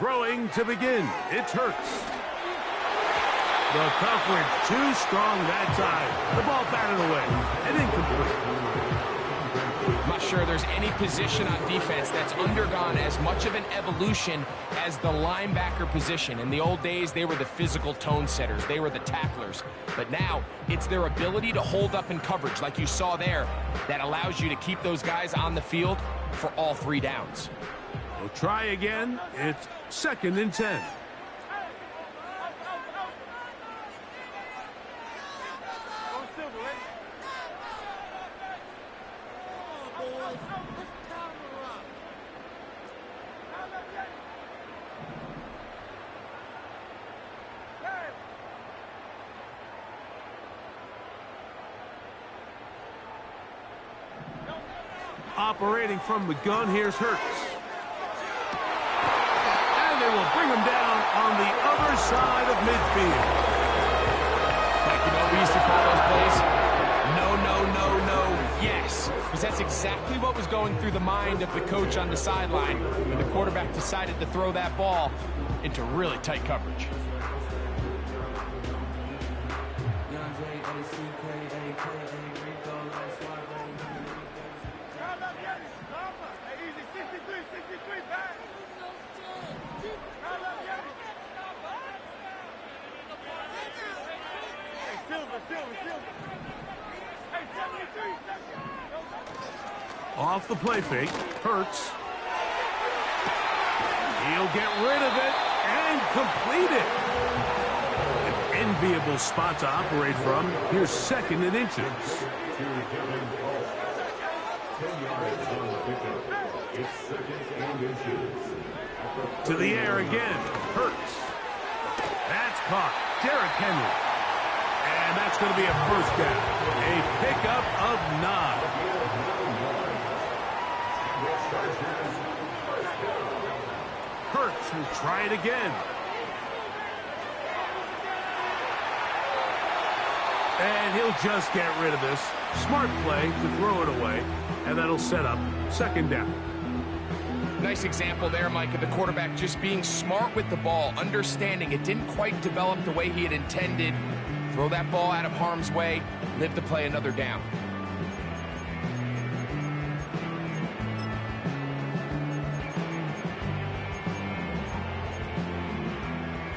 Throwing to begin, it's Hurts. The coverage too strong that time. The ball batted away and incomplete. I'm not sure there's any position on defense that's undergone as much of an evolution as the linebacker position. In the old days, they were the physical tone setters. They were the tacklers. But now, it's their ability to hold up in coverage, like you saw there, that allows you to keep those guys on the field for all 3 downs. We'll try again. It's 2nd and 10. Operating from the gun, here's Hurts. And they will bring him down on the other side of midfield. Like, you know, we used to call those plays, no, no, no, no, yes. Because that's exactly what was going through the mind of the coach on the sideline when the quarterback decided to throw that ball into really tight coverage. Off the play fake, Hurts. He'll get rid of it and complete it. An enviable spot to operate from. Here's 2nd and inches. To the air again, Hurts. That's caught. Derrick Henry. And that's going to be a 1st down. A pickup of 9. Hurts will try it again. And he'll just get rid of this. Smart play to throw it away. And that'll set up 2nd down. Nice example there, Mike, of the quarterback just being smart with the ball, understanding it didn't quite develop the way he had intended. Throw that ball out of harm's way, live to play another down.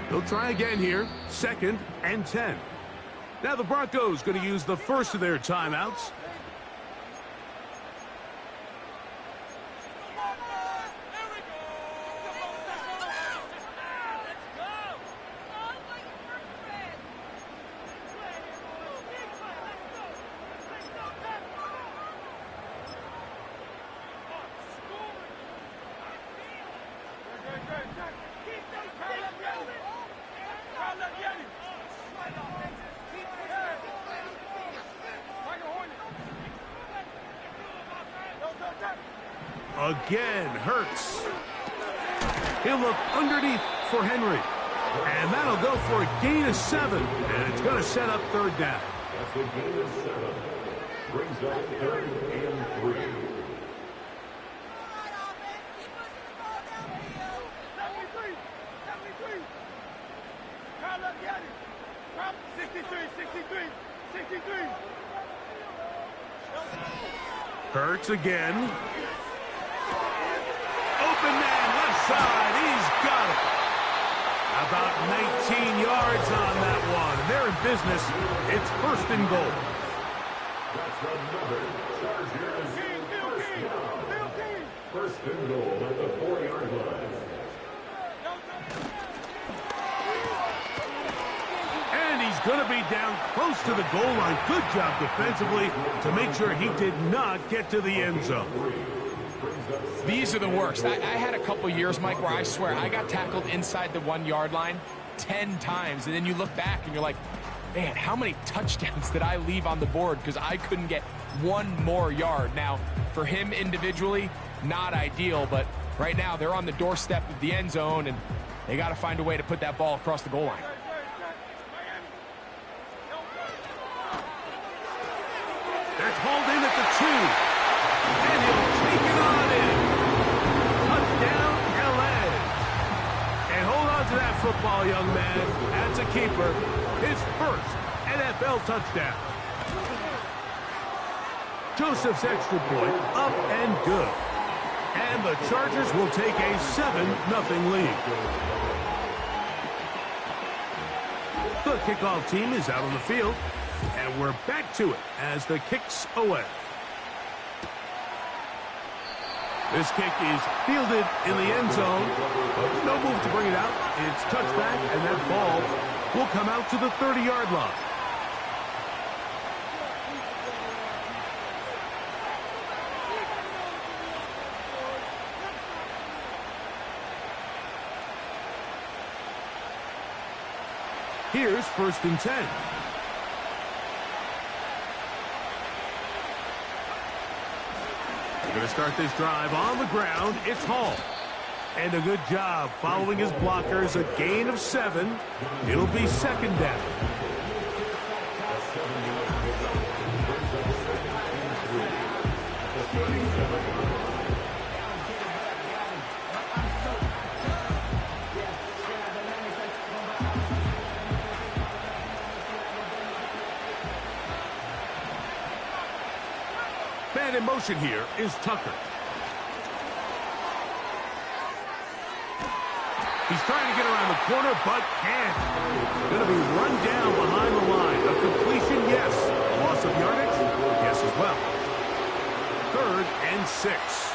They'll try again here. 2nd and 10. Now the Broncos going to use the first of their timeouts. Again, Hurts. He'll look underneath for Henry. And that'll go for a gain of 7. And it's going to set up 3rd down. That's a gain of 7. Brings up 3rd and 3. Hurts again. Open man, left side. He's got it. About 19 yards on that one. They're in business. It's 1st and goal. That's another Chargers first down. 1st and goal at the 4-yard line. And he's going to be down close to the goal line. Good job defensively to make sure he did not get to the end zone. These are the worst. I had a couple years, Mike, where I swear I got tackled inside the 1-yard line 10 times. And then you look back and you're like, man, how many touchdowns did I leave on the board because I couldn't get 1 more yard? Now, for him individually, not ideal, but right now they're on the doorstep of the end zone, and they got to find a way to put that ball across the goal line. That's hauled in at the 2. And he'll take it on in. Touchdown, LA. football, young man. As a keeper, his first NFL touchdown. Joseph's extra point up and good. And the Chargers will take a 7-0 lead. The kickoff team is out on the field, and we're back to it as the kick's away. This kick is fielded in the end zone. No move to bring it out. It's touchback, and that ball will come out to the 30-yard line. Here's 1st and 10. Going to start this drive on the ground. It's Hall. And a good job following his blockers. A gain of 7. It'll be 2nd down. Man in motion here is Tucker. He's trying to get around the corner, but can't. Going to be run down behind the line. A completion, yes. Loss of yardage, yes as well. 3rd and 6.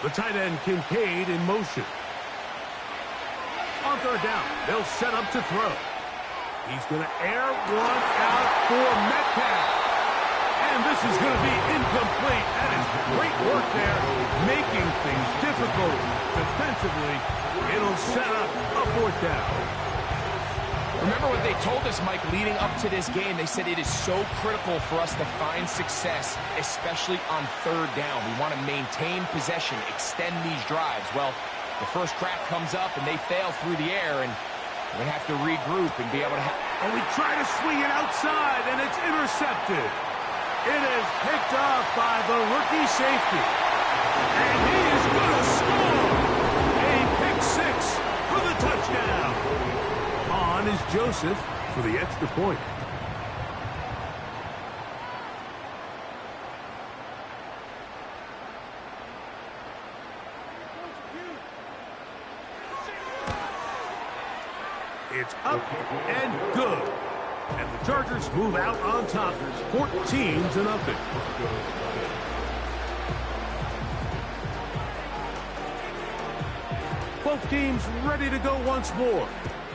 The tight end, Kincaid, in motion. On 3rd down, they'll set up to throw. He's going to air one out for Metcalf. And this is going to be incomplete. That is great work there, making things difficult defensively. It'll set up a 4th down. Remember what they told us, Mike, leading up to this game. They said it is so critical for us to find success, especially on 3rd down. We want to maintain possession, extend these drives. Well, the first crack comes up, and they fail through the air, and we have to regroup and be able to And we try to swing it outside, and it's intercepted. It is picked off by the rookie safety. And he is going to score! A pick 6 for the touchdown. On is Joseph for the extra point. It's up and good. And the Chargers move out on top, 14-0. Both teams ready to go once more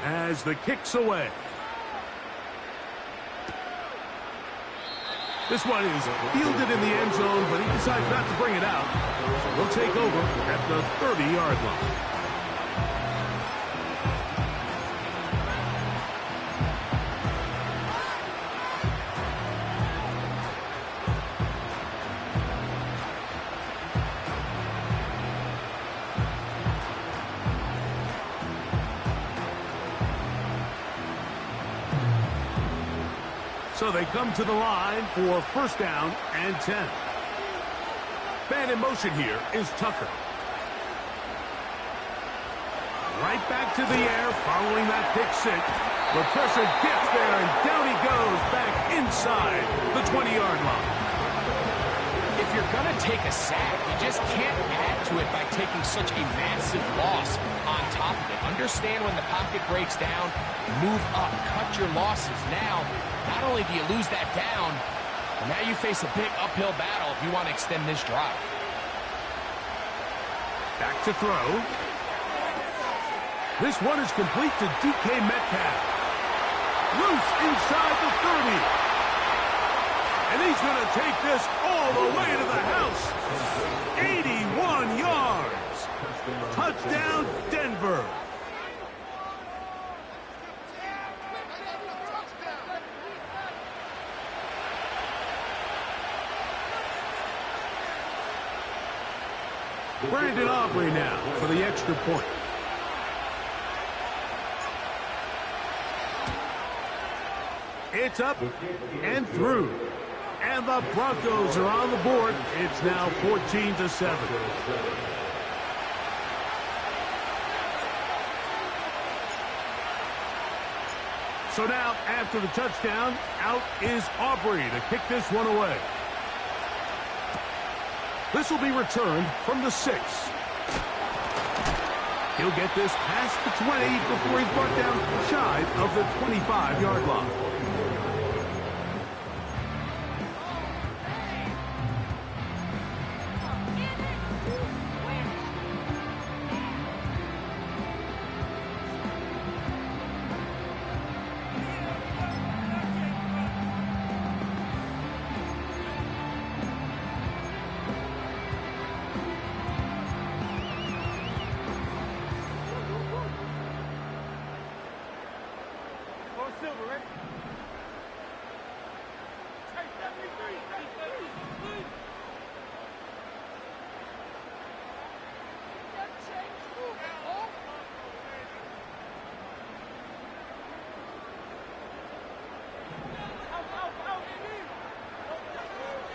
as the kick's away. This one is fielded in the end zone, but he decides not to bring it out. So we'll take over at the 30-yard line. So they come to the line for 1st down and 10. Man in motion here is Tucker. Right back to the air following that pick 6. The pressure gets there, and down he goes back inside the 20-yard line. If you're going to take a sack, you just can't add to it by taking such a massive loss on top of it. Understand when the pocket breaks down, move up, cut your losses. Now, not only do you lose that down, but now you face a big uphill battle if you want to extend this drive. Back to throw. This one is complete to DK Metcalf. Loose inside the 30. And he's going to take this all the way to the house. 81 yards. Touchdown, Denver. Brandon Aubrey now for the extra point. It's up and through. And the Broncos are on the board. It's now 14-7. So now, after the touchdown, out is Aubrey to kick this one away. This will be returned from the 6. He'll get this past the 20 before he's brought down shy of the 25-yard line.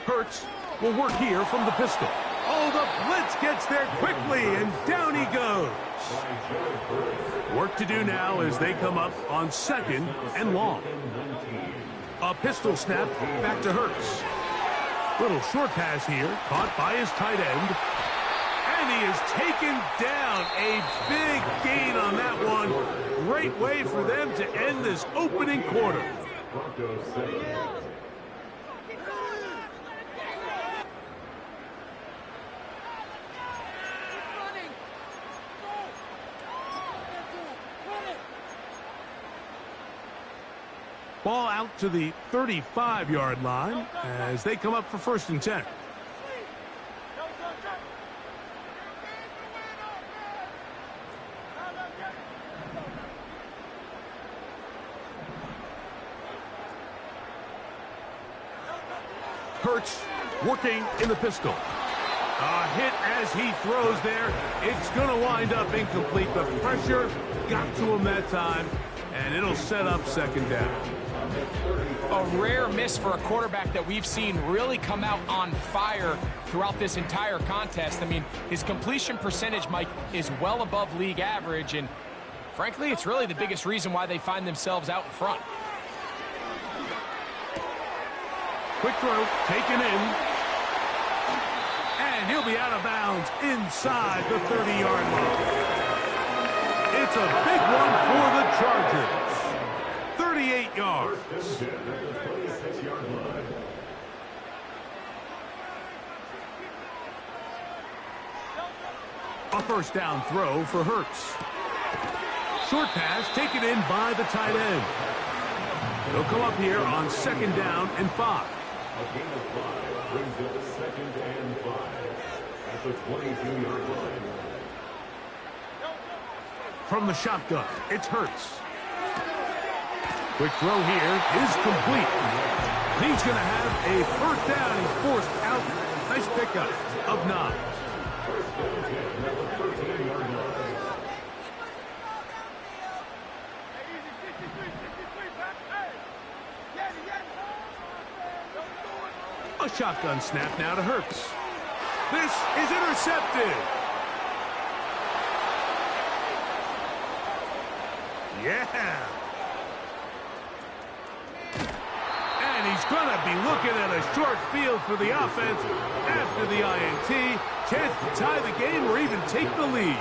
Hurts will work here from the pistol. Oh, the blitz gets there quickly, and down he goes. Work to do now as they come up on 2nd and long. A pistol snap back to Hurts. Little short pass here, caught by his tight end. And he is taken down. A big gain on that one. Great way for them to end this opening quarter. Ball out to the 35-yard line as they come up for 1st and 10. Hurts working in the pistol. A hit as he throws there. It's going to wind up incomplete. The pressure got to him that time, and it'll set up 2nd down. A rare miss for a quarterback that we've seen really come out on fire throughout this entire contest. I mean, his completion percentage, Mike, is well above league average, and frankly, it's really the biggest reason why they find themselves out in front. Quick throw, taken in. And he'll be out of bounds inside the 30-yard line. It's a big one for the Chargers. 38 yards. A 1st down throw for Hurts. Short pass taken in by the tight end. He'll come up here on 2nd down and 5. A gain of 5 brings up 2nd and 5 at the 22-yard line. From the shotgun, it's Hurts. Quick throw here is complete. He's going to have a 1st down. He's forced out. Nice pickup of 9. 1st and 10 at the 13-yard line. A shotgun snap now to Hurts. This is intercepted. Yeah. And he's going to be looking at a short field for the offense after the INT. Chance to tie the game or even take the lead.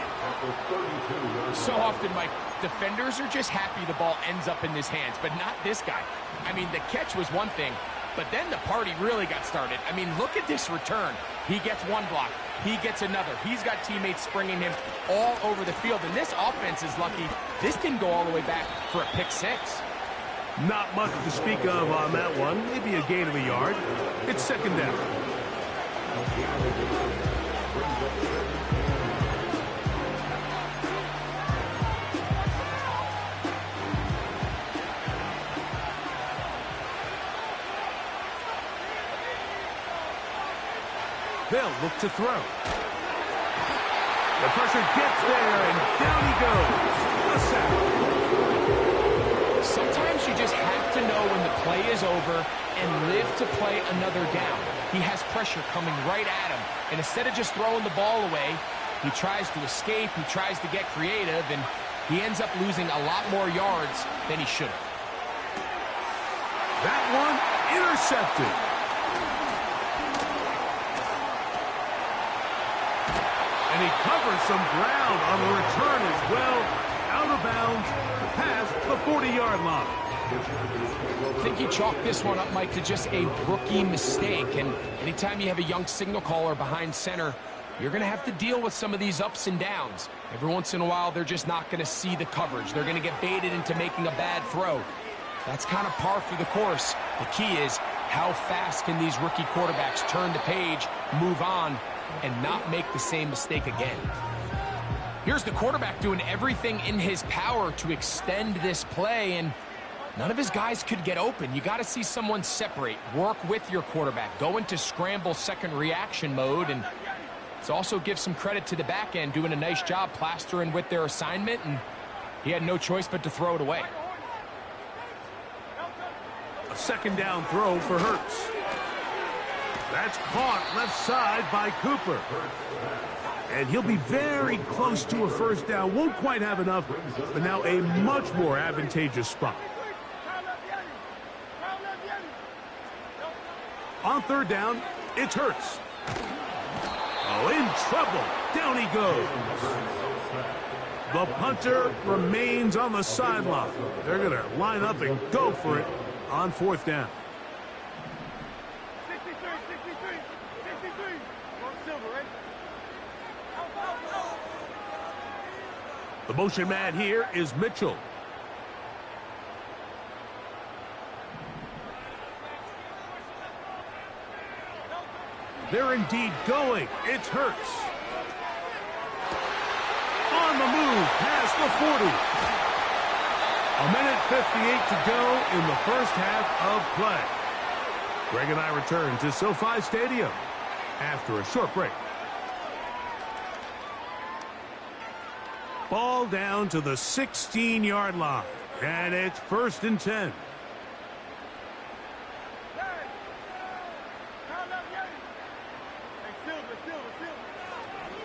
So often, Mike, defenders are just happy the ball ends up in his hands, but not this guy. I mean, the catch was one thing, but then the party really got started. I mean, look at this return. He gets one block. He gets another. He's got teammates springing him all over the field, and this offense is lucky this didn't go all the way back for a pick 6. Not much to speak of on that one. Maybe a gain of a yard. It's 2nd down. They'll look to throw. The pressure gets there, and down he goes. A sack. Sometimes you just have to know when the play is over and live to play another down. He has pressure coming right at him, and instead of just throwing the ball away, he tries to escape, he tries to get creative, and he ends up losing a lot more yards than he should have. That one intercepted. And he covers some ground on the return as well. Out of bounds, past the 40-yard line. I think you chalk this one up, Mike, to just a rookie mistake. And anytime you have a young signal caller behind center, you're going to have to deal with some of these ups and downs. Every once in a while, they're just not going to see the coverage. They're going to get baited into making a bad throw. That's kind of par for the course. The key is how fast can these rookie quarterbacks turn the page, move on, and not make the same mistake again. Here's the quarterback doing everything in his power to extend this play, and none of his guys could get open. You got to see someone separate, work with your quarterback, go into scramble second reaction mode, and let's also give some credit to the back end doing a nice job plastering with their assignment, and he had no choice but to throw it away. A second down throw for Hurts. That's caught left side by Cooper. And he'll be very close to a first down. Won't quite have enough, but now a much more advantageous spot. On third down, it's Hurts. Oh, in trouble. Down he goes. The punter remains on the sideline. They're going to line up and go for it on fourth down. The motion man here is Mitchell. They're indeed going. It's Hurts. On the move, past the 40. A minute 58 to go in the first half of play. Greg and I return to SoFi Stadium after a short break. Ball down to the 16-yard line, and it's 1st and 10.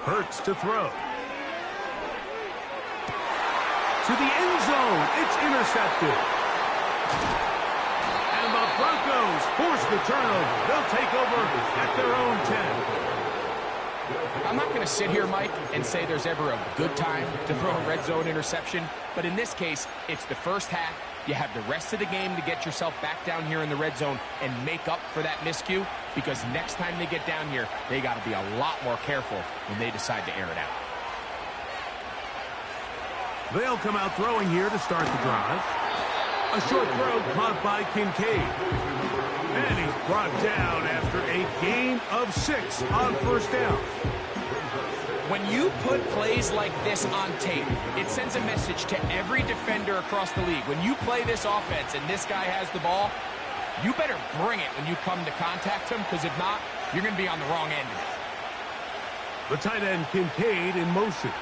Hurts to throw. To the end zone, it's intercepted. And the Broncos force the turnover. They'll take over at their own 10. I'm not going to sit here, Mike, and say there's ever a good time to throw a red zone interception, but in this case, it's the first half. You have the rest of the game to get yourself back down here in the red zone and make up for that miscue, because next time they get down here, they got to be a lot more careful when they decide to air it out. They'll come out throwing here to start the drive. A short throw caught by Kincaid. And he's brought down after a gain of 6 on first down. When you put plays like this on tape, it sends a message to every defender across the league. When you play this offense and this guy has the ball, you better bring it when you come to contact him, because if not, you're going to be on the wrong end of it. The tight end Kincaid in motion.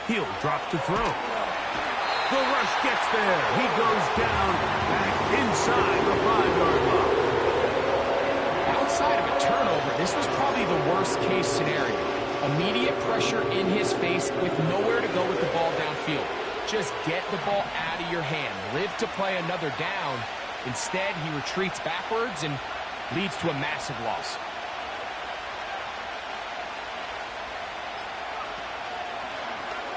He'll drop to throw. The rush gets there. He goes down back inside the 5-yard line. Outside of a turnover, this was probably the worst-case scenario. Immediate pressure in his face with nowhere to go with the ball downfield. Just get the ball out of your hand. Live to play another down. Instead, he retreats backwards and leads to a massive loss.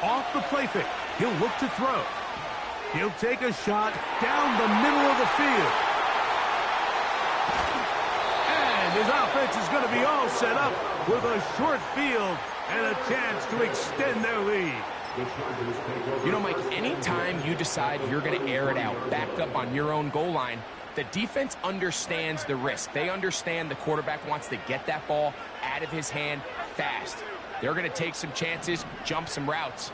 Off the play fake, he'll look to throw. He'll take a shot down the middle of the field. And his offense is going to be all set up with a short field and a chance to extend their lead. You know, Mike, anytime you decide you're going to air it out, backed up on your own goal line, the defense understands the risk. They understand the quarterback wants to get that ball out of his hand fast. They're going to take some chances, jump some routes,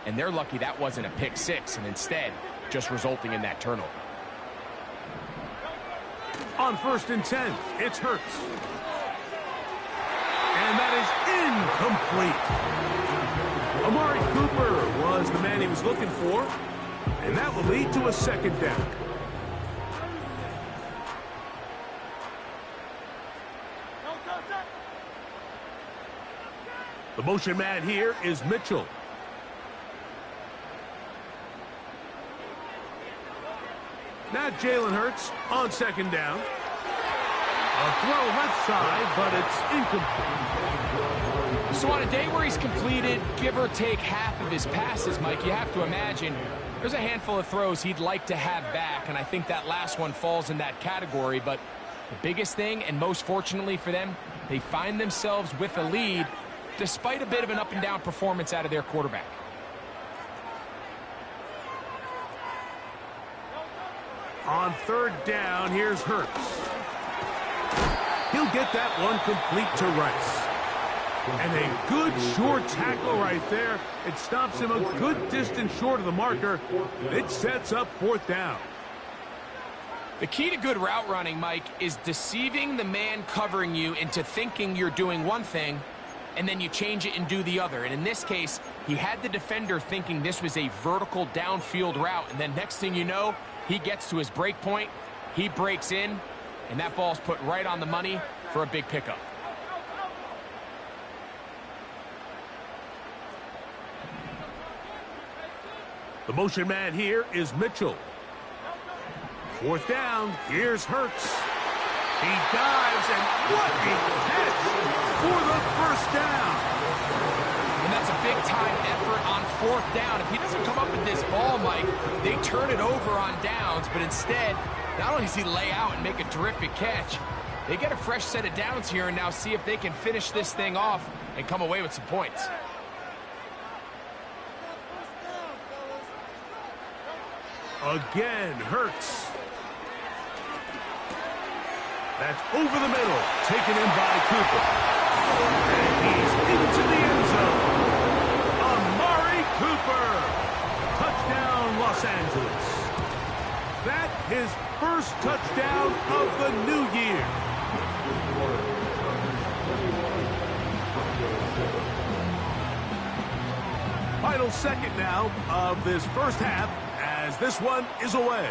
and they're lucky that wasn't a pick six, and instead just resulting in that turnover. On 1st and 10, it's Hurts. And that is incomplete. Amari Cooper was the man he was looking for. And that will lead to a second down. The motion man here is Mitchell. Now Jalen Hurts on second down. A throw left side, but it's incomplete. So on a day where he's completed, give or take half of his passes, Mike, you have to imagine there's a handful of throws he'd like to have back, and I think that last one falls in that category. But the biggest thing, and most fortunately for them, they find themselves with a lead despite a bit of an up-and-down performance out of their quarterback. On third down, here's Hurts. He'll get that one complete to Rice. And a good short tackle right there. It stops him a good distance short of the marker. It sets up fourth down. The key to good route running, Mike, is deceiving the man covering you into thinking you're doing one thing, and then you change it and do the other. And in this case, he had the defender thinking this was a vertical downfield route, and then next thing you know, he gets to his break point, he breaks in, and that ball's put right on the money for a big pickup. The motion man here is Mitchell. Fourth down, here's Hurts. He dives, and what a catch for the first down. And that's a big-time effort on fourth down. If he doesn't come up with this ball, Mike, they turn it over on downs, but instead, not only does he lay out and make a terrific catch, they get a fresh set of downs here and now see if they can finish this thing off and come away with some points. Again, Hurts. That's over the middle, taken in by Cooper. And he's into the end zone. Amari Cooper. Touchdown, Los Angeles. That his first touchdown of the new year. Final second now of this first half as this one is away.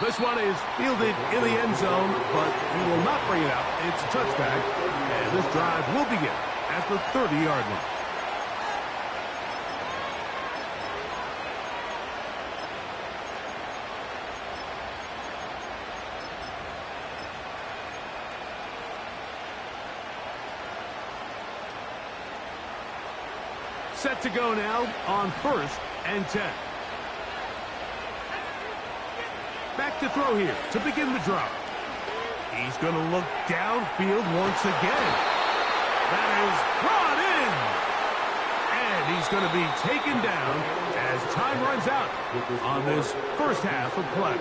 This one is fielded in the end zone, but he will not bring it out. It's a touchback, and this drive will begin at the 30-yard line. Set to go now on 1st and 10. Back to throw here to begin the drive. He's going to look downfield once again. That is brought in. And he's going to be taken down as time runs out on this first half of play.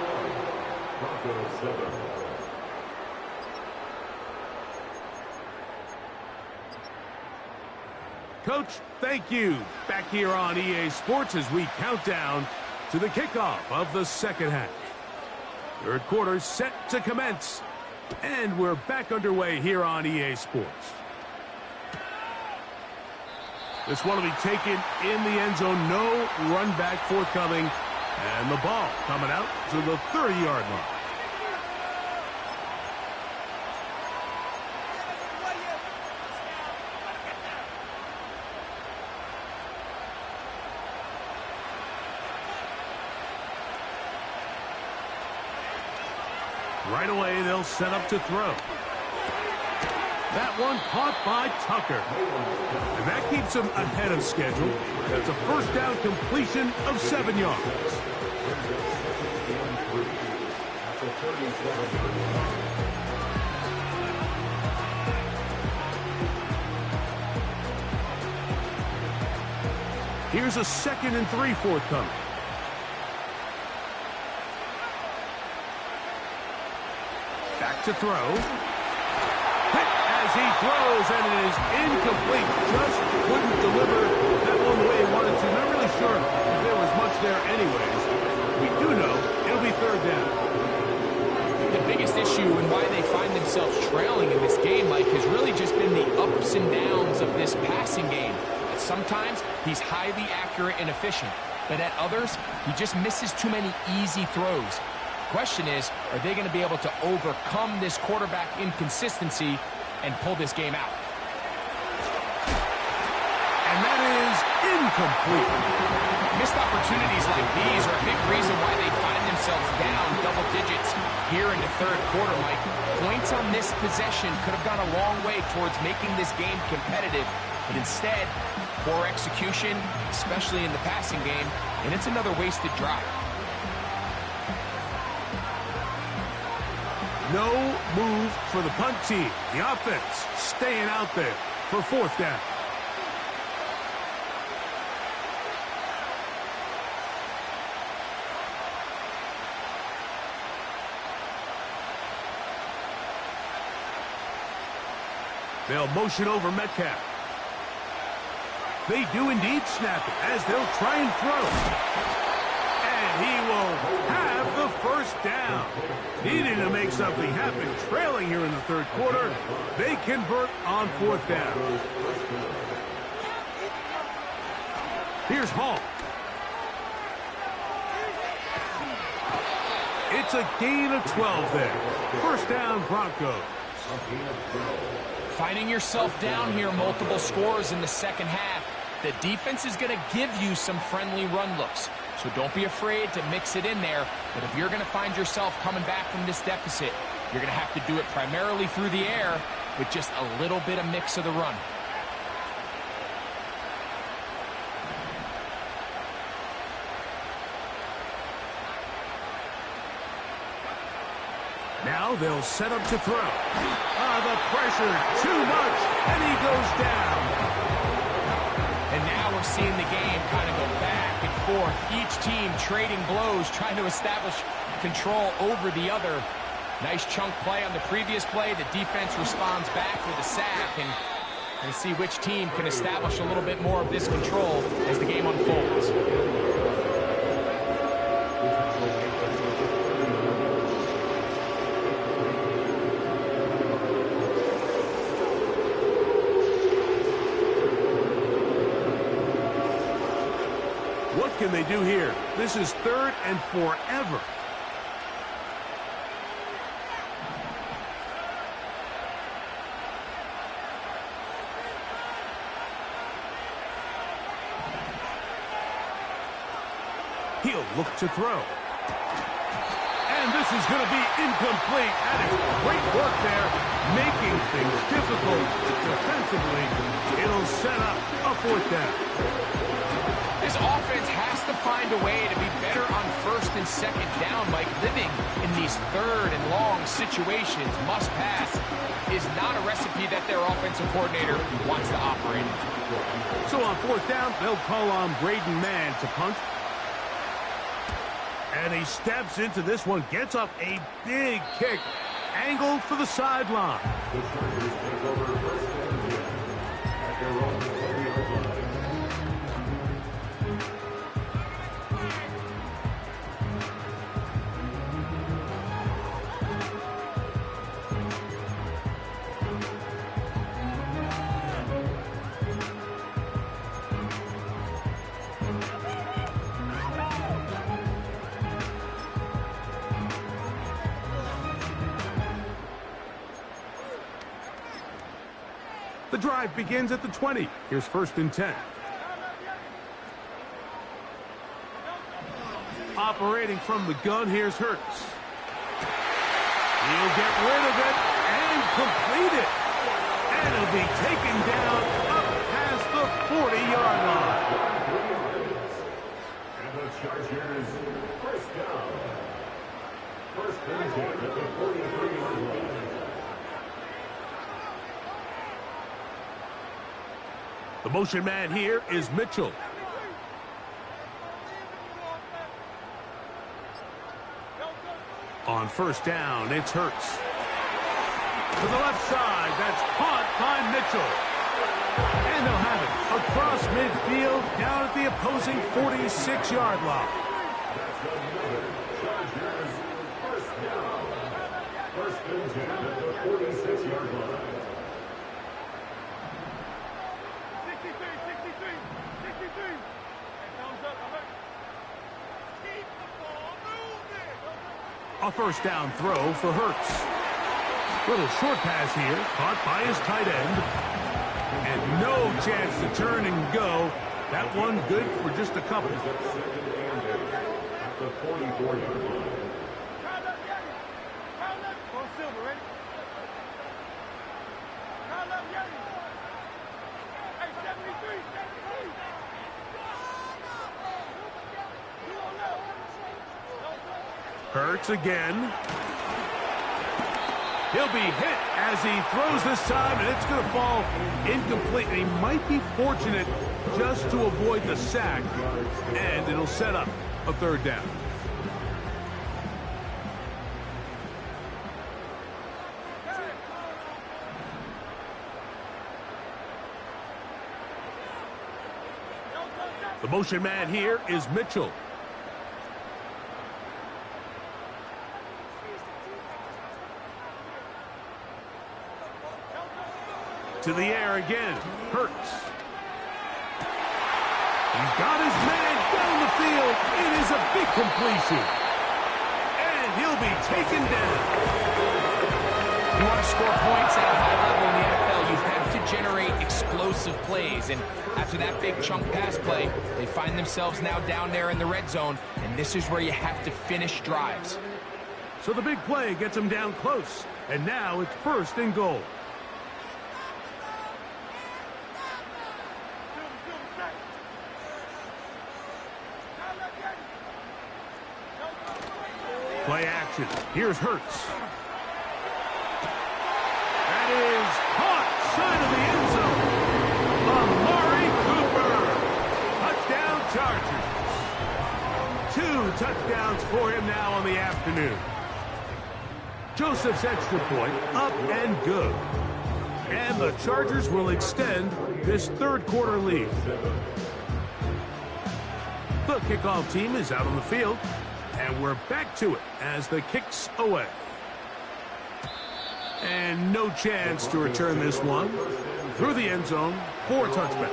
Coach, thank you. Back here on EA Sports as we count down to the kickoff of the second half. Third quarter set to commence. And we're back underway here on EA Sports. This one will be taken in the end zone. No run back forthcoming. And the ball coming out to the 30-yard line. Right away, they'll set up to throw. That one caught by Tucker. And that keeps him ahead of schedule. That's a first down completion of 7 yards. Here's a 2nd and 3 forthcoming. Back to throw. Hit as he throws, and it is incomplete. Just couldn't deliver that one the way he wanted to. Not really sure if there was much there anyways. We do know it'll be third down. The biggest issue and why they find themselves trailing in this game, Mike, has really just been the ups and downs of this passing game. Sometimes he's highly accurate and efficient, but at others, he just misses too many easy throws. Question is, are they going to be able to overcome this quarterback inconsistency and pull this game out? And that is incomplete. Missed opportunities like these are a big reason why they find themselves down double digits here in the third quarter, Mike. Points on this possession could have gone a long way towards making this game competitive, but instead, poor execution, especially in the passing game, and it's another wasted drive. No move for the punt team. The offense staying out there for fourth down. They'll motion over Metcalf. They do indeed snap it as they'll try and throw. And he will have the first down. Needing to make something happen, trailing here in the third quarter. They convert on fourth down. Here's Hall. It's a gain of 12 there. First down, Broncos. Finding yourself down here multiple scores in the second half. The defense is going to give you some friendly run looks. So don't be afraid to mix it in there. But if you're going to find yourself coming back from this deficit, you're going to have to do it primarily through the air with just a little bit of mix of the run. Now they'll set up to throw. The pressure, too much, and he goes down. And now we're seeing the game kind of go back and forth. Each team trading blows, trying to establish control over the other. Nice chunk play on the previous play. The defense responds back with a sack, and we'll see which team can establish a little bit more of this control as the game unfolds. What can they do here? This is third and forever. He'll look to throw. And this is going to be incomplete. That is great work there, making things difficult defensively. It'll set up a fourth down. This offense has to find a way to be better on first and second down, Mike. Living in these third and long situations, must pass, is not a recipe that their offensive coordinator wants to operate. So on fourth down, they'll call on Braden Mann to punt. And he steps into this one, gets off a big kick, angled for the sideline. The Chargers take over first and 10 at their own 20-yard line. The drive begins at the 20. Here's first and 10. Operating from the gun, here's Hurts. He'll get rid of it and complete it. And it'll be taken down up past the 40-yard line. And the Chargers first down. First and 10 at the 43-yard line. The motion man here is Mitchell. On first down, it's Hurts. To the left side, that's caught by Mitchell. And they'll have it across midfield down at the opposing 46-yard line. That's another Chargers first down. First and 10 at the 46-yard line. 63. A first down throw for Hurts. Little short pass here, caught by his tight end. And no chance to turn and go. That one good for just a couple. The 44-yard line. Hurts again. He'll be hit as he throws this time, and it's going to fall incomplete. And he might be fortunate just to avoid the sack, and it'll set up a third down. The motion man here is Mitchell. To the air again. Hurts. He's got his man down the field. It is a big completion. And he'll be taken down. If you want to score points at a high level in the NFL, you have to generate explosive plays. And after that big chunk pass play, they find themselves now down there in the red zone. And this is where you have to finish drives. So the big play gets him down close. And now it's first and goal. Play action. Here's Hurts. That is caught side of the end zone. Amari Cooper. Touchdown, Chargers. 2 touchdowns for him now on the afternoon. Joseph's extra point up and good. And the Chargers will extend this third quarter lead. The kickoff team is out on the field. And we're back to it as the kick's away. And no chance to return this one. Through the end zone for a touchback.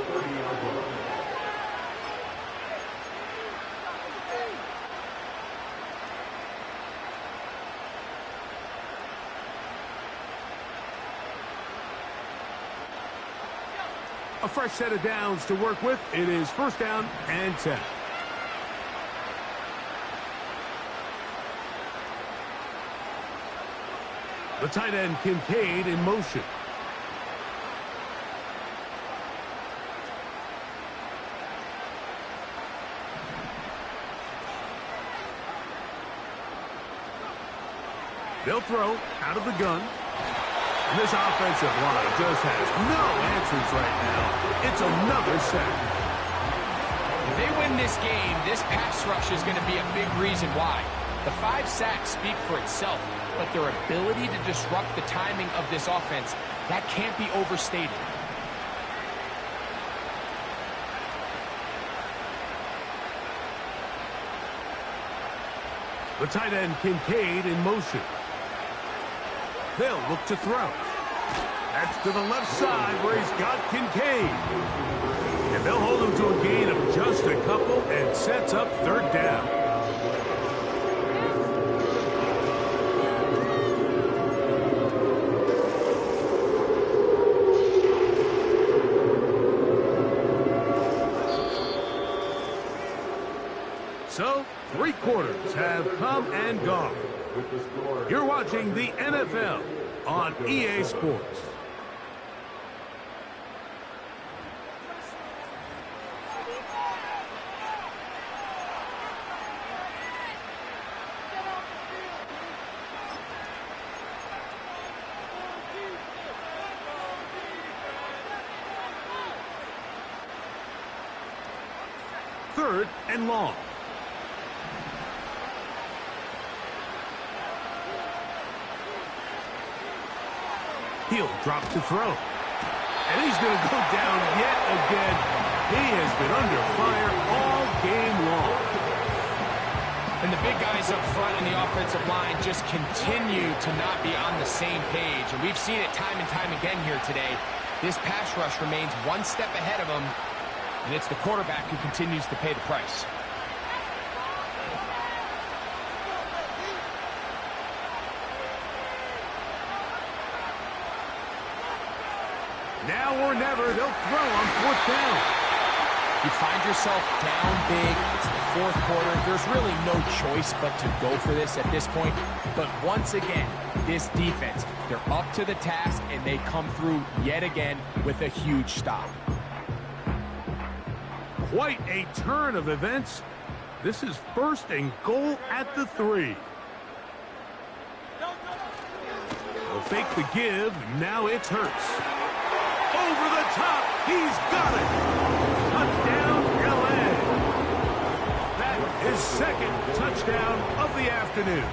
A fresh set of downs to work with. It is first down and 10. The tight end, Kincaid, in motion. They'll throw out of the gun. And this offensive line just has no answers right now. It's another sack. If they win this game, this pass rush is going to be a big reason why. The 5 sacks speak for itself, but their ability to disrupt the timing of this offense, that can't be overstated. The tight end, Kincaid, in motion. They'll look to throw. That's to the left side where he's got Kincaid. And they'll hold him to a gain of just a couple and sets up third down. So, 3 quarters have come and gone. You're watching the NFL on EA Sports. Third and long. He'll drop to throw. And he's going to go down yet again. He has been under fire all game long. And the big guys up front in the offensive line just continue to not be on the same page. And we've seen it time and time again here today. This pass rush remains one step ahead of them. And it's the quarterback who continues to pay the price. Now or never, they'll throw on 4th down. You find yourself down big. It's the 4th quarter. There's really no choice but to go for this at this point. But once again, this defense, they're up to the task, and they come through yet again with a huge stop. Quite a turn of events. This is 1st and goal at the 3. They'll fake the give. Now it's Hurts. Over the top. He's got it. Touchdown, L.A. That is 2nd touchdown of the afternoon.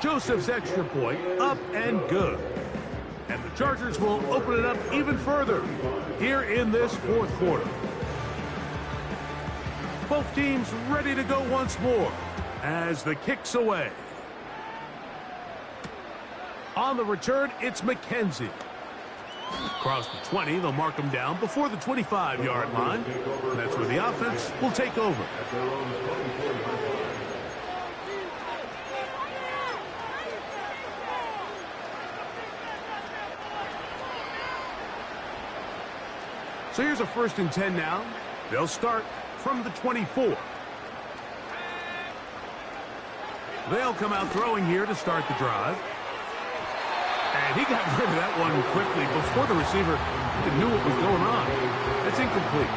Joseph's extra point up and good. And the Chargers will open it up even further here in this 4th quarter. Both teams ready to go once more as the kick's away. On the return, it's McKenzie. Across the 20, they'll mark him down before the 25-yard line. And that's where the offense will take over. So here's a 1st and 10 now. They'll start from the 24. They'll come out throwing here to start the drive. And he got rid of that one quickly before the receiver even knew what was going on. That's incomplete.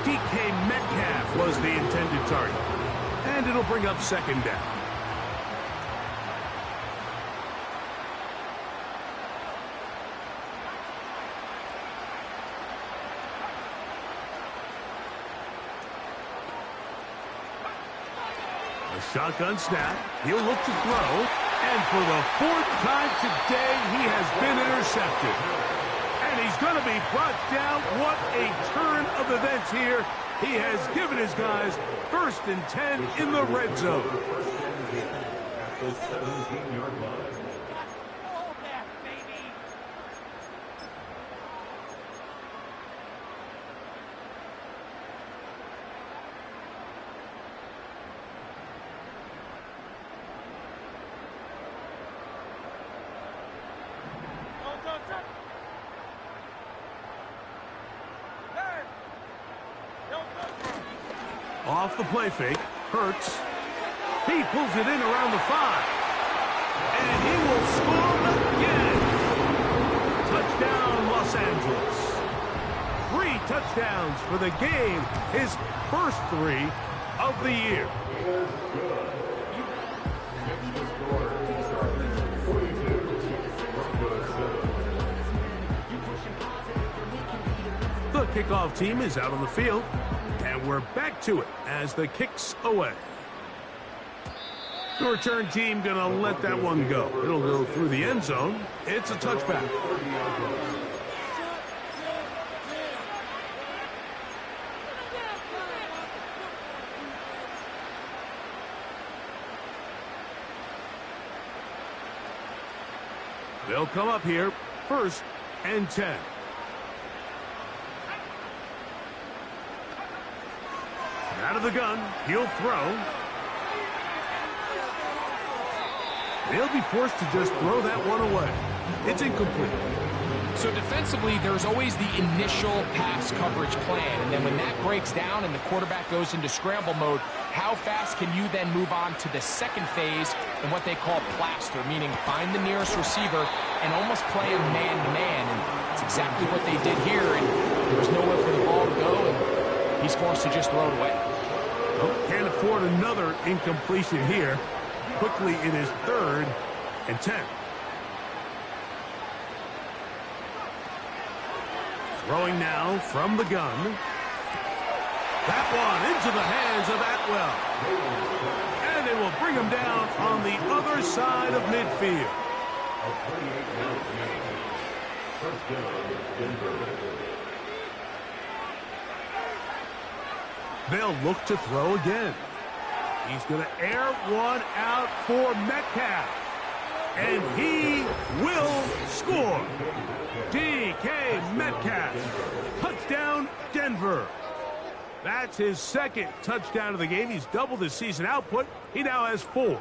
DK Metcalf was the intended target. And it'll bring up 2nd down. A shotgun snap. He'll look to throw. And for the 4th time today, he has been intercepted. And he's going to be brought down. What a turn of events here. He has given his guys 1st and 10 in the red zone. At the 17-yard line. Off the play fake, Hurts. He pulls it in around the 5. And he will score again. Touchdown, Los Angeles. 3 touchdowns for the game. His first 3 of the year. The kickoff team is out on the field. And we're back to it as the kick's away. The return team going to let that one go. It'll go through the end zone. It's a touchback. They'll come up here, 1st and 10. Out of the gun, he'll throw. They'll be forced to just throw that one away. It's incomplete. So defensively, there's always the initial pass coverage plan, and then when that breaks down and the quarterback goes into scramble mode, how fast can you then move on to the 2nd phase in what they call plaster, meaning find the nearest receiver and almost play him man-to-man, and it's exactly what they did here, and there was nowhere for the ball to go, and he's forced to just throw it away. Well, can't afford another incompletion here. Quickly, it is 3rd and 10. Throwing now from the gun. That one into the hands of Atwell. And they will bring him down on the other side of midfield. A 28-yard gain. 1st down, Denver. They'll look to throw again. He's going to air one out for Metcalf. And he will score. DK Metcalf. Touchdown, Denver. That's his 2nd touchdown of the game. He's doubled his season output. He now has 4.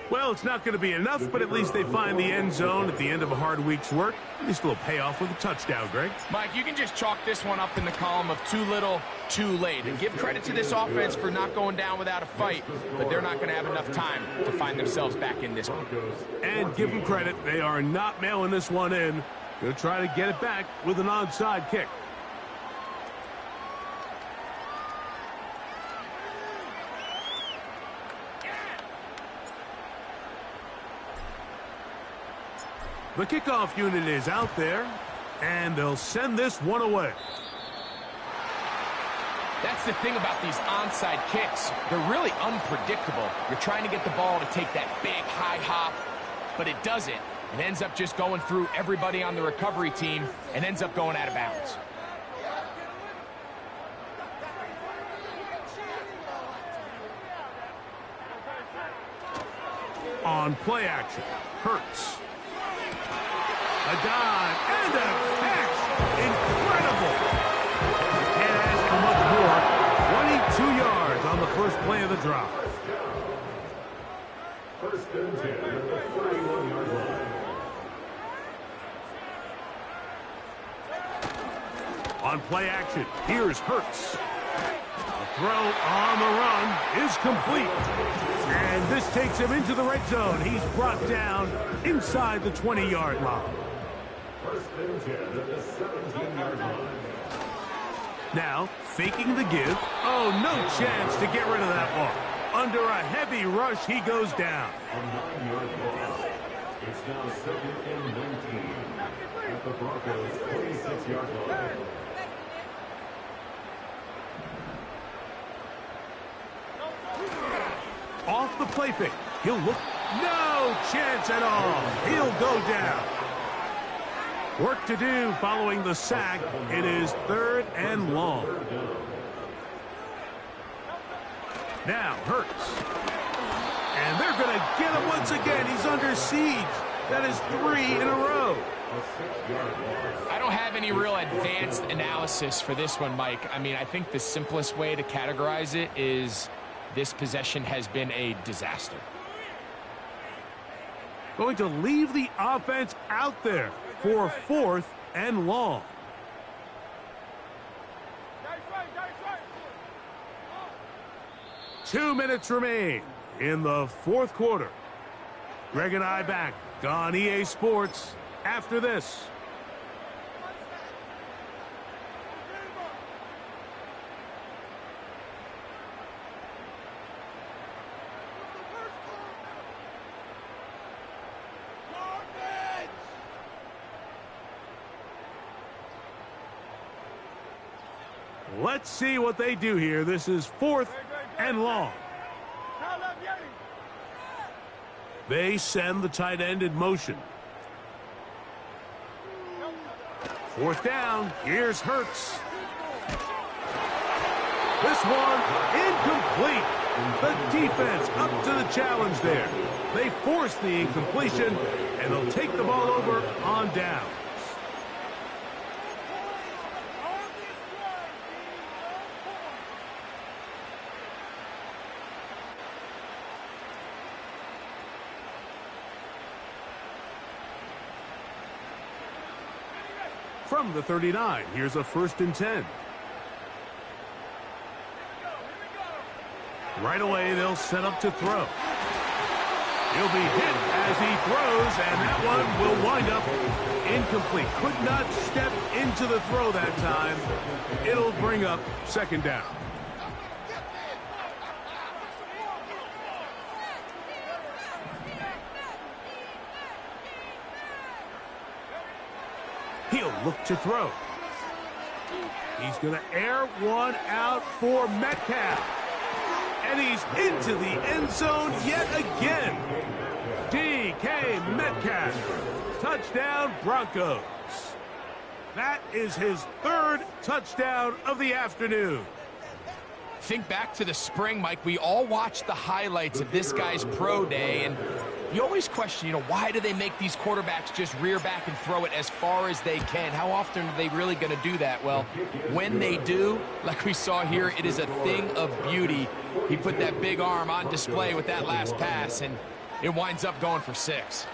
Well, it's not going to be enough, but at least they find the end zone at the end of a hard week's work. At least a little payoff with a touchdown, Greg. Mike, you can just chalk this one up in the column of too little, too late. And give credit to this offense for not going down without a fight, but they're not going to have enough time to find themselves back in this one. And give them credit, they are not mailing this one in. Going to try to get it back with an onside kick. The kickoff unit is out there, and they'll send this one away. That's the thing about these onside kicks. They're really unpredictable. You're trying to get the ball to take that big high hop, but it doesn't. It ends up just going through everybody on the recovery team and ends up going out of bounds. On play action, Hurts. A dive and a catch. Incredible. Can't ask for much more. 22 yards on the first play of the drop. First and 10 at the 41-yard line. On play action, here's Hurts. A throw on the run is complete. And this takes him into the red zone. He's brought down inside the 20-yard line. First and 10 at the 17-yard line. Now, faking the give. Oh, no chance to get rid of that ball. Under a heavy rush, he goes down. A 9-yard loss. It's now second and 19 at the Broncos' 26-yard line. Off the play fake. He'll look. No chance at all. He'll go down. Work to do following the sack. It is 3rd and long. Now Hurts. And they're going to get him once again. He's under siege. That is 3 in a row. I don't have any real advanced analysis for this one, Mike. I mean, I think the simplest way to categorize it is this possession has been a disaster. Going to leave the offense out there for 4th and long. Two minutes remain in the 4th quarter. Greg and I back on EA Sports after this. Let's see what they do here. This is 4th and long. They send the tight end in motion. 4th down. Here's Hurts. This one incomplete. The defense up to the challenge there. They force the incompletion, and they'll take the ball over on down. From the 39, here's a 1st and 10. Right away, they'll set up to throw. He'll be hit as he throws, and that one will wind up incomplete. Could not step into the throw that time. It'll bring up 2nd down. He'll look to throw. He's going to air one out for Metcalf. And he's into the end zone yet again. DK Metcalf. Touchdown, Broncos. That is his 3rd touchdown of the afternoon. Think back to the spring, Mike. We all watched the highlights of this guy's pro day, and you always question, why do they make these quarterbacks just rear back and throw it as far as they can? How often are they really going to do that? Well, when they do, like we saw here, it is a thing of beauty. He put that big arm on display with that last pass, and It winds up going for 6.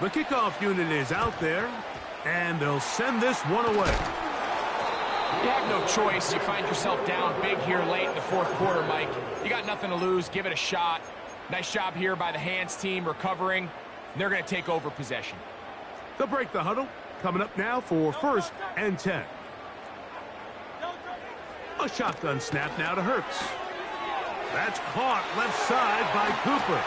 The kickoff unit is out there, and they'll send this one away. You have no choice. You find yourself down big here late in the fourth quarter, Mike. You got nothing to lose. Give it a shot. Nice job here by the hands team recovering. They're going to take over possession. They'll break the huddle. Coming up now for 1st and 10. A shotgun snap now to Hurts. That's caught left side by Cooper.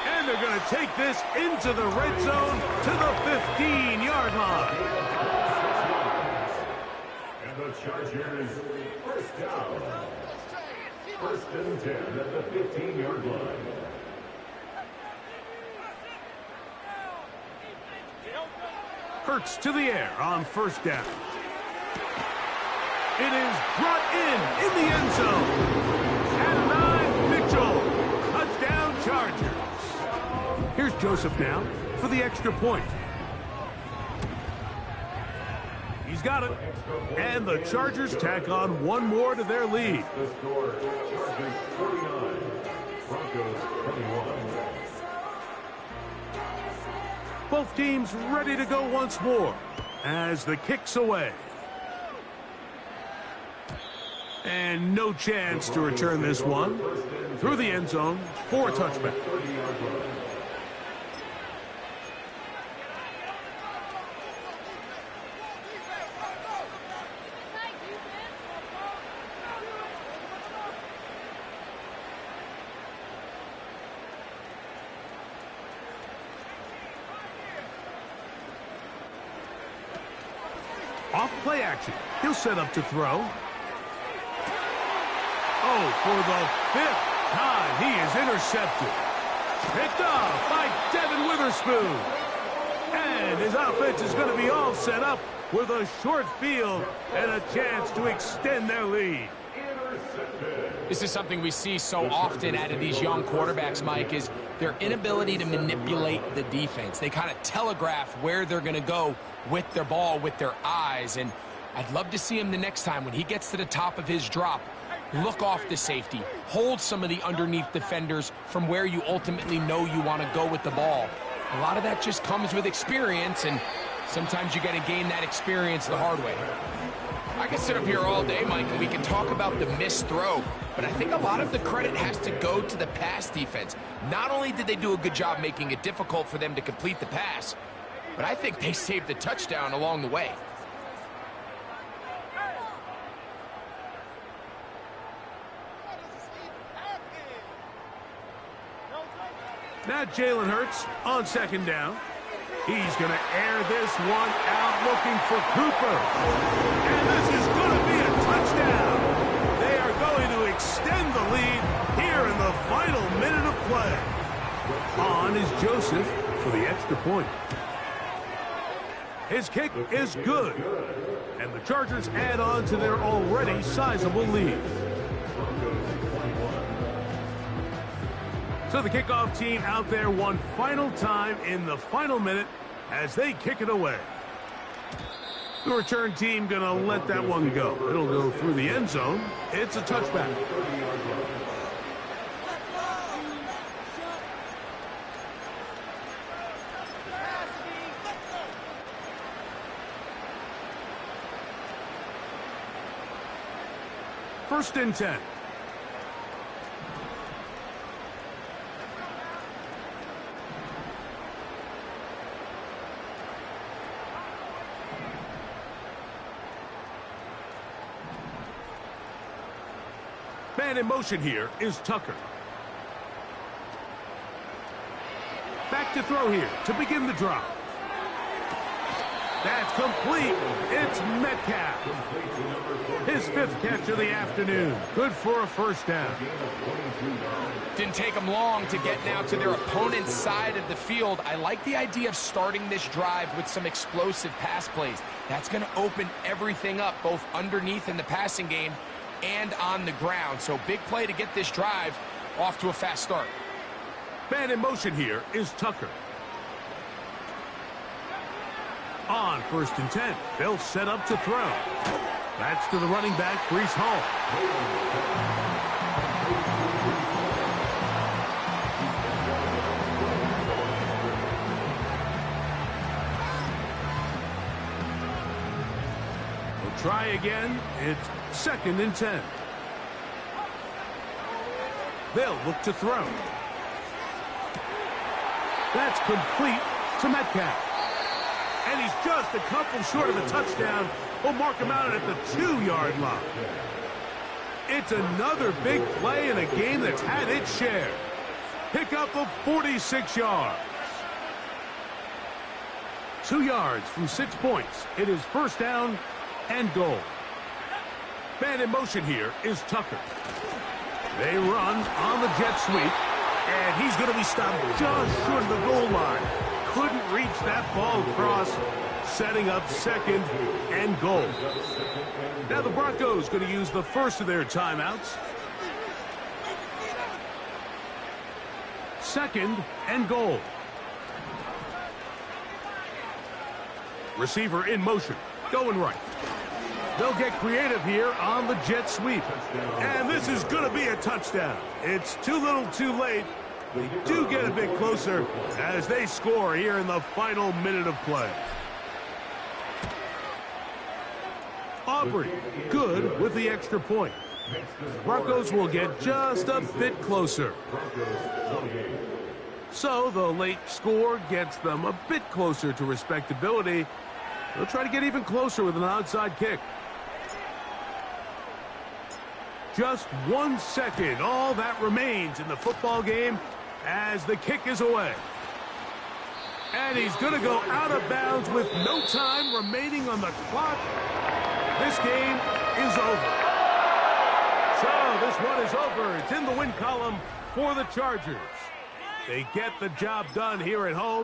And they're going to take this into the red zone to the 15-yard line. And the Chargers, first down. 1st and 10 at the 15-yard line. Hurts to the air on 1st down. It is brought in the end zone. At 9, Mitchell. Touchdown Chargers. Here's Joseph now for the extra point. He's got it. And the Chargers tack on one more to their lead. The score, Chargers 49, Broncos 21. Both teams ready to go once more as the kick's away. And no chance to return this one. Through the end zone for a touchback. Off play action. He'll set up to throw. Oh, for the 5th time, he is intercepted. Picked off by Devin Witherspoon. And his offense is going to be all set up with a short field and a chance to extend their lead. This is something we see so often out of these young quarterbacks, Mike, is their inability to manipulate the defense. They kind of telegraph where they're going to go with their ball, with their eyes. And I'd love to see him the next time when he gets to the top of his drop. Look off the safety. Hold some of the underneath defenders from where you ultimately know you want to go with the ball. A lot of that just comes with experience, and sometimes you got to gain that experience the hard way. I can sit up here all day, Mike, and we can talk about the missed throw, but I think a lot of the credit has to go to the pass defense. Not only did they do a good job making it difficult for them to complete the pass, but I think they saved the touchdown along the way. Now Jalen Hurts on 2nd down. He's going to air this one out looking for Cooper. And this is going to be a touchdown. They are going to extend the lead here in the final minute of play. On is Joseph for the extra point. His kick is good. And the Chargers add on to their already sizable lead. So the kickoff team out there one final time in the final minute as they kick it away. The return team going to let that one go. It'll go through the end zone. It's a touchback. First and 10. Man in motion here is Tucker. Back to throw here to begin the drop. That's complete. It's Metcalf. His 5th catch of the afternoon. Good for a 1st down. Didn't take them long to get now to their opponent's side of the field. I like the idea of starting this drive with some explosive pass plays. That's going to open everything up, both underneath in the passing game and on the ground. So big play to get this drive off to a fast start. Man in motion here is Tucker. On On 1st and 10, they'll set up to throw. That's to the running back, Breece Hall. They'll try again. It's 2nd and 10. They'll look to throw. That's complete to Metcalf. And he's just a couple short of a touchdown. We'll mark him out at the 2-yard line. It's another big play in a game that's had its share. Pick up of 46 yards. 2 yards from 6 points. It is 1st down and goal. Man in motion here is Tucker. They run on the jet sweep, and he's going to be stopped just short of the goal line. Couldn't reach that ball across, setting up 2nd and goal. Now the Broncos going to use the first of their timeouts. 2nd and goal. Receiver in motion, going right. They'll get creative here on the jet sweep. And this is going to be a touchdown. It's too little too late. They do get a bit closer as they score here in the final minute of play. Aubrey, good with the extra point. Broncos will get just a bit closer. So the late score gets them a bit closer to respectability. They'll try to get even closer with an outside kick. Just 1 second, all that remains in the football game as the kick is away. And he's going to go out of bounds with no time remaining on the clock. This game is over. So this one is over. It's in the win column for the Chargers. They get the job done here at home.